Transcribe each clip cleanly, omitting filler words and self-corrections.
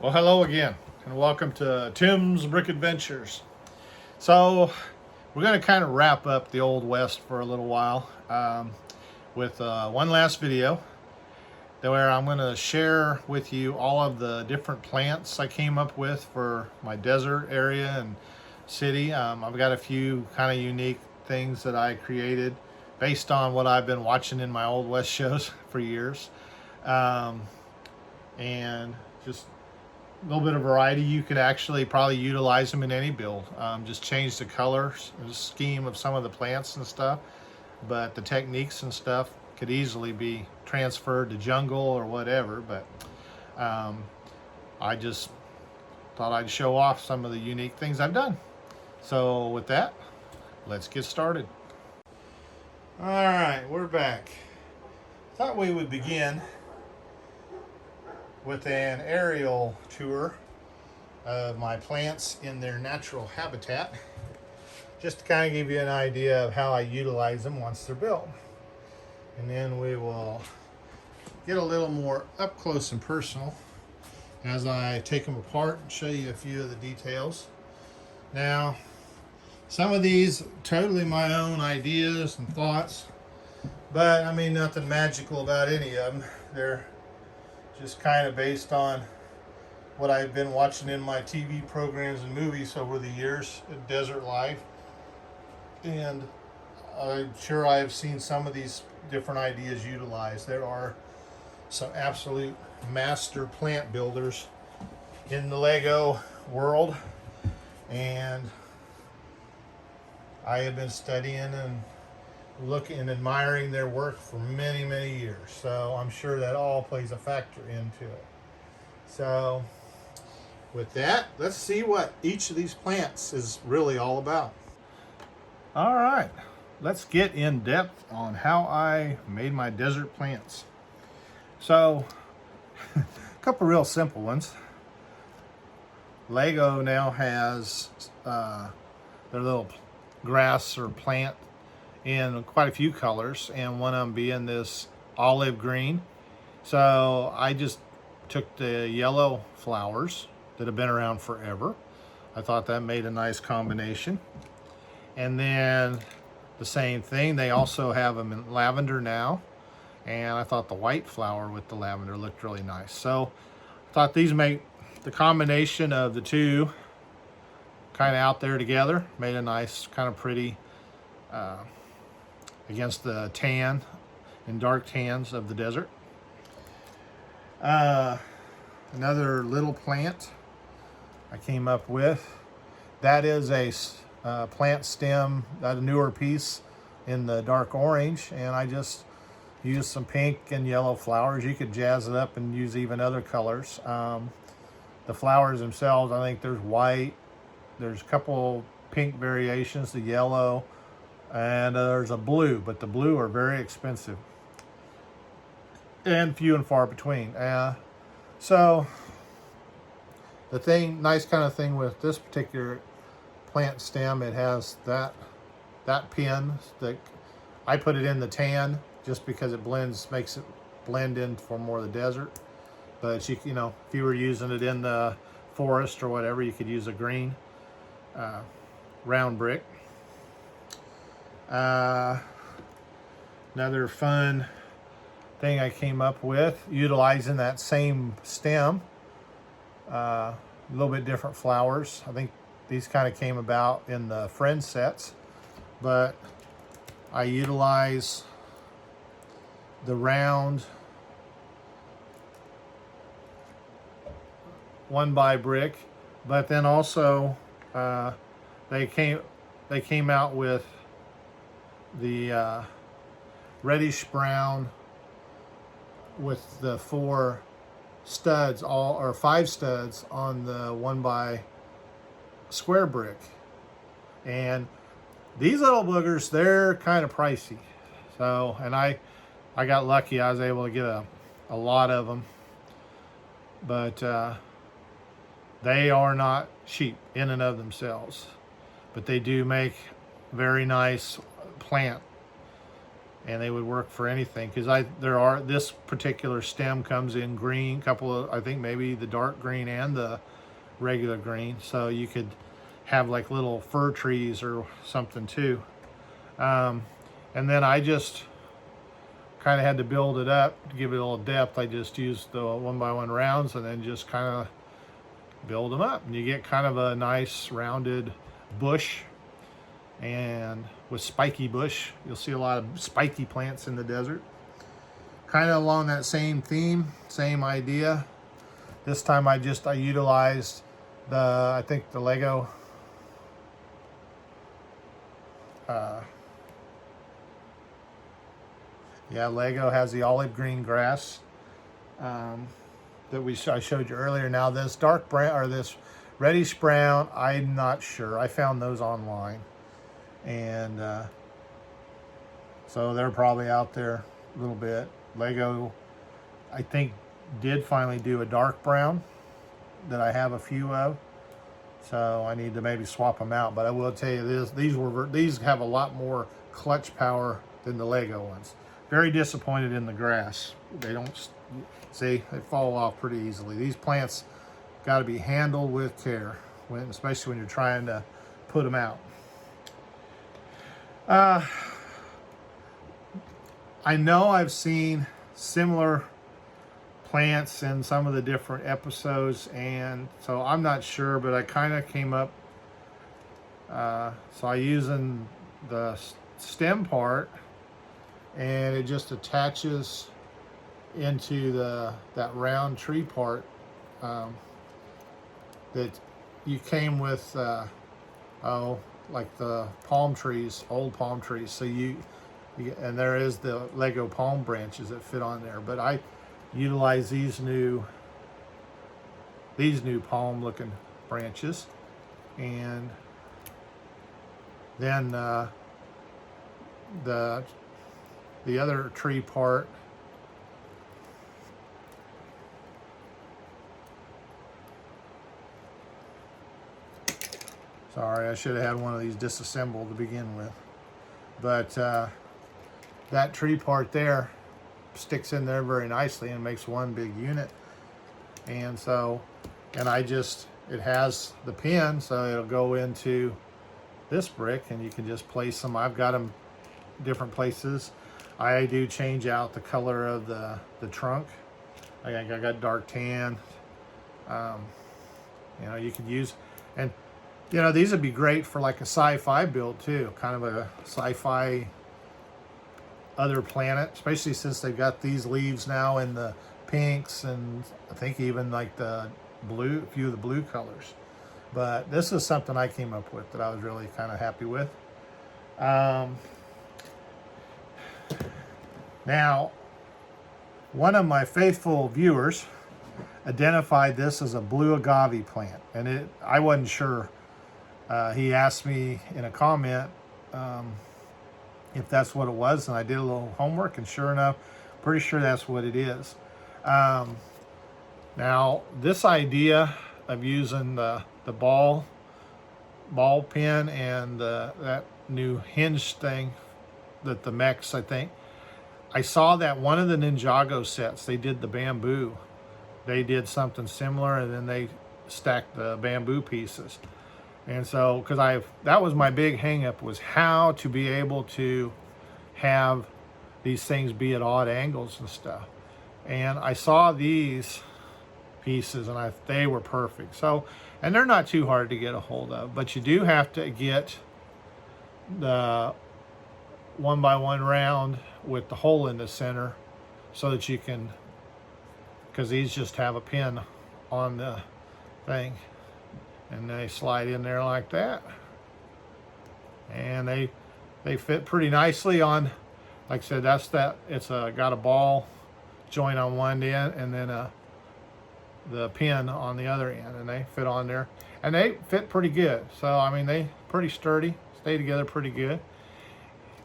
Well, hello again, and welcome to Tim's Brick Adventures. So, we're going to kind of wrap up the Old West for a little while with one last video where I'm going to share with you all of the different plants I came up with for my desert area and city. I've got a few kind of unique things that I created based on what I've been watching in my Old West shows for years. And just a little bit of variety. You could actually probably utilize them in any build. Just change the colors, the scheme of some of the plants and stuff, but the techniques and stuff could easily be transferred to jungle or whatever. But I just thought I'd show off some of the unique things I've done. So with that, let's get started. All right, we're back. Thought we would begin with an aerial tour of my plants in their natural habitat, just to kind of give you an idea of how I utilize them once they're built. And then we will get a little more up close and personal as I take them apart and show you a few of the details. Now, some of these totally my own ideas and thoughts, but I mean nothing magical about any of them. They're just kind of based on what I've been watching in my TV programs and movies over the years in desert life. And I'm sure I've seen some of these different ideas utilized. There are some absolute master plant builders in the Lego world, and I have been studying and looking and admiring their work for many years, so I'm sure that all plays a factor into it. So with that, let's see what each of these plants is really all about. All right, let's get in depth on how I made my desert plants. So a couple real simple ones. Lego now has their little grass or plant in quite a few colors, and one of them being this olive green. So I just took the yellow flowers that have been around forever. I thought that made a nice combination. And then the same thing, they also have them in lavender now, and I thought the white flower with the lavender looked really nice. So I thought these make the combination of the two kind of out there together, made a nice kind of pretty against the tan and dark tans of the desert. Another little plant I came up with, that is a plant stem, that a newer piece in the dark orange, and I just used some pink and yellow flowers. You could jazz it up and use even other colors. The flowers themselves, I think there's white, there's a couple pink variations, the yellow, and there's a blue, but the blue are very expensive and few and far between. So the thing, nice kind of thing with this particular plant stem, it has that pin that I put it in the tan just because it makes it blend in for more of the desert. But you know, if you were using it in the forest or whatever, you could use a green round brick. Another fun thing I came up with, utilizing that same stem, a little bit different flowers. I think these kind of came about in the friend sets, but I utilize the round 1x brick, but then also they came out with the reddish brown with the 4 studs, or 5 studs on the 1x square brick. And these little boogers, they're kind of pricey. So, and I got lucky, I was able to get a lot of them, but they are not cheap in and of themselves, but they do make very nice plant and they would work for anything, because this particular stem comes in green, couple of, I think maybe the dark green and the regular green, so you could have like little fir trees or something too. And then I just kind of had to build it up to give it a little depth. I just used the 1x1 rounds and then just kind of build them up, and you get kind of a nice rounded bush. And with spiky bush, you'll see a lot of spiky plants in the desert. Kind of along that same theme, same idea. This time I utilized I think the Lego Lego has the olive green grass that I showed you earlier. Now this dark brown, or this reddish brown, I'm not sure. I found those online, and so they're probably out there a little bit. Lego, I think, did finally do a dark brown that I have a few of, so I need to maybe swap them out. But I will tell you this: these have a lot more clutch power than the Lego ones. Very disappointed in the grass. They don't, see, they fall off pretty easily. These plants got to be handled with care, especially when you're trying to put them out. I know I've seen similar plants in some of the different episodes, and so I'm not sure, but I kind of came up, so I using the stem part, and it just attaches into that round tree part that you came with, like the palm trees, old palm trees. So and there is the Lego palm branches that fit on there, but I utilize these new palm looking branches, and then the other tree part, sorry, I should have had one of these disassembled to begin with, but that tree part there sticks in there very nicely and makes one big unit. And so, and it has the pin, so it'll go into this brick, and you can just place them. I've got them different places. I do change out the color of the trunk. I got dark tan. You could use, and these would be great for like a sci-fi build too, kind of a sci-fi other planet, especially since they've got these leaves now in the pinks, and I think even like the blue, a few of the blue colors. But this is something I came up with that I was really kind of happy with. Now, one of my faithful viewers identified this as a blue agave plant, and I wasn't sure. He asked me in a comment if that's what it was, and I did a little homework, and sure enough, pretty sure that's what it is. Now, this idea of using the ball pin and that new hinge thing that the mechs, I think, I saw that one of the Ninjago sets, they did the bamboo. They did something similar, and then they stacked the bamboo pieces. And so, that was my big hang-up, was how to be able to have these things be at odd angles and stuff. And I saw these pieces, and they were perfect. So, and they're not too hard to get a hold of, but you do have to get the 1x1 round with the hole in the center, so that you can, because these just have a pin on the thing, and they slide in there like that, and they fit pretty nicely on, like I said, it's got a ball joint on one end, and then the pin on the other end, and they fit on there, and they fit pretty good. So I mean, they pretty sturdy, stay together pretty good.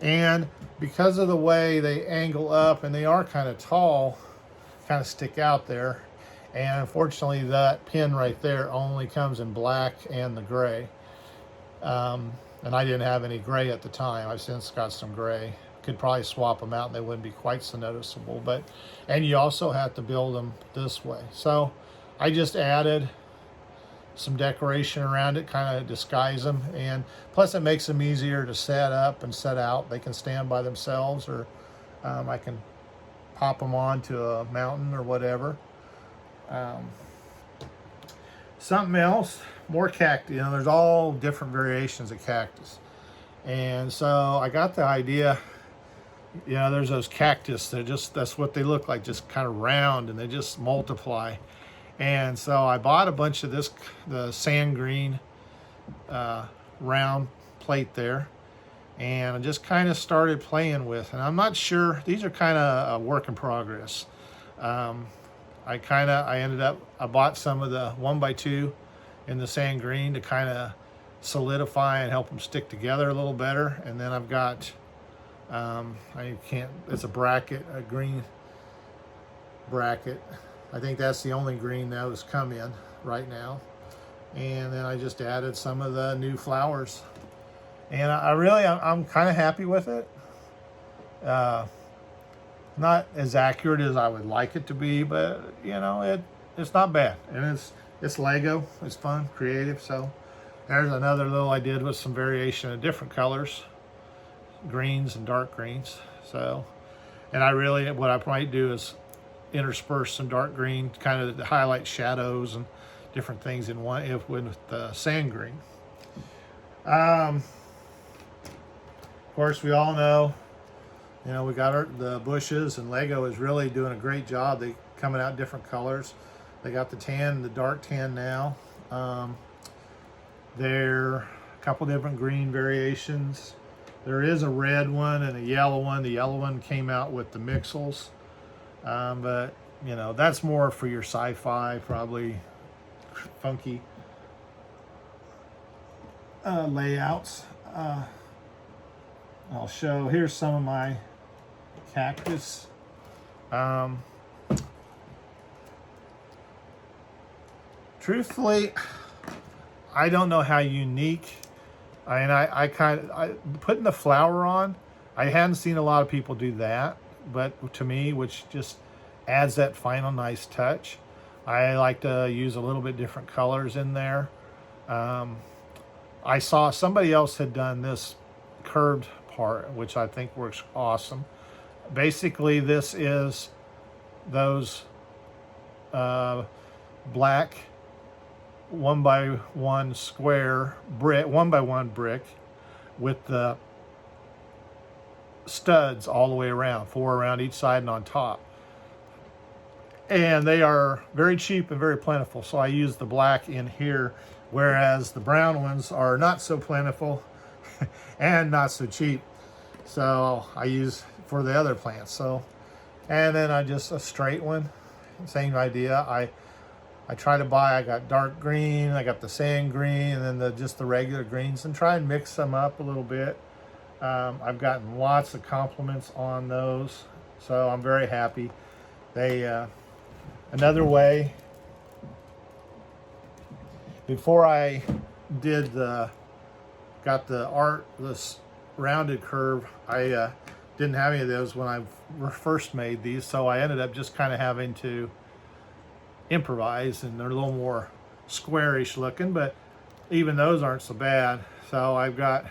And because of the way they angle up, and they are kind of tall, kind of stick out there. And unfortunately, that pin right there only comes in black and the gray. And I didn't have any gray at the time. I've since got some gray could probably swap them out and they wouldn't be quite so noticeable. But, and you also have to build them this way. So I just added some decoration around it, kind of disguise them, and plus it makes them easier to set up and set out. They can stand by themselves, or I can pop them onto a mountain or whatever. Something else, more cactus. You know, there's all different variations of cactus, and so I got the idea. You know, there's those cactus. They're just, that's what they look like, just kind of round, and they just multiply. And so I bought a bunch of this, the sand green round plate there, and I just kind of started playing with, and I'm not sure, these are kind of a work in progress. I bought some of the 1x2 in the sand green to kind of solidify and help them stick together a little better. And then I've got, it's a bracket, a green bracket. I think that's the only green that has come in right now. And then I just added some of the new flowers. And I'm kind of happy with it. Not as accurate as I would like it to be, but you know, it's not bad. And it's Lego, it's fun, creative. So there's another little I did with some variation of different colors, greens and dark greens. So, and what I might do is intersperse some dark green, kind of highlight shadows and different things in one with the sand green. Of course, we all know, you know, we got the bushes, and Lego is really doing a great job. They coming out different colors. They got the tan, the dark tan now. There are a couple different green variations. There is a red one and a yellow one. The yellow one came out with the mixels. But you know, that's more for your sci-fi, probably funky layouts. I'll show, here's some of my cactus. Truthfully, I don't know how unique. I putting the flower on, I hadn't seen a lot of people do that, but to me, which just adds that final nice touch. I like to use a little bit different colors in there. I saw somebody else had done this curved part, which I think works awesome. Basically, this is those black 1x1 square brick, 1x1 brick with the studs all the way around, 4 around each side and on top. And they are very cheap and very plentiful. So I use the black in here, whereas the brown ones are not so plentiful and not so cheap. So I use for the other plants. So, and then I just a straight one, same idea. I try to buy, I got dark green, I got the sand green, and then just the regular greens, and try and mix them up a little bit. I've gotten lots of compliments on those, so I'm very happy. They, another way, before I did got this rounded curve, I didn't have any of those when I first made these, so I ended up just kind of having to improvise, and they're a little more squarish looking, but even those aren't so bad. So I've got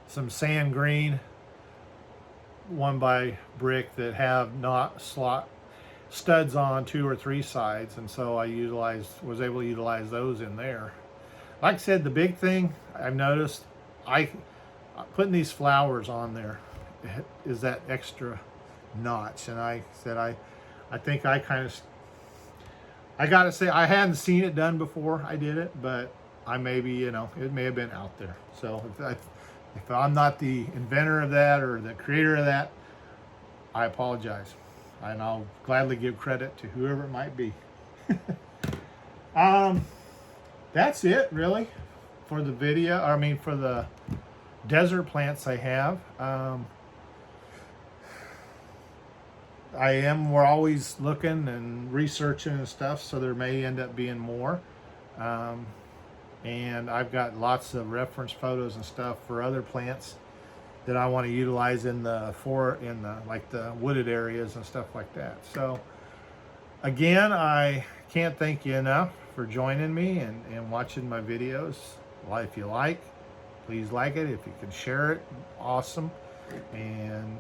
some sand green 1x brick that have not slot studs on 2 or 3 sides, and so I was able to utilize those in there. Like I said, the big thing I've noticed, putting these flowers on there is that extra notch, and I think I gotta say, I hadn't seen it done before I did it, but I maybe, you know, it may have been out there. So if I'm not the inventor of that or the creator of that, I apologize. And I'll gladly give credit to whoever it might be. That's it really for the video, for the desert plants I have. We're always looking and researching and stuff, so there may end up being more. And I've got lots of reference photos and stuff for other plants that I want to utilize in the like the wooded areas and stuff like that. So again, I can't thank you enough for joining me and watching my videos. Well, if you like, please like it. If you can share it, awesome. And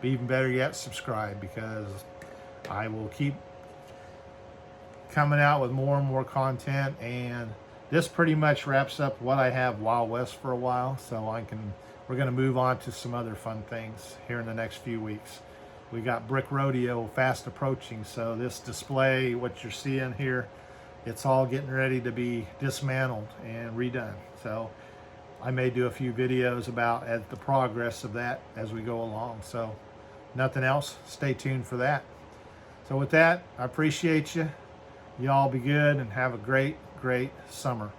even better yet, subscribe, because I will keep coming out with more and more content. And this pretty much wraps up what I have Wild West for a while. So we're going to move on to some other fun things here in the next few weeks. We got Brick Rodeo fast approaching, so this display, what you're seeing here, it's all getting ready to be dismantled and redone. So I may do a few videos about the progress of that as we go along. So nothing else, stay tuned for that. So with that, I appreciate you. Y'all be good and have a great, great summer.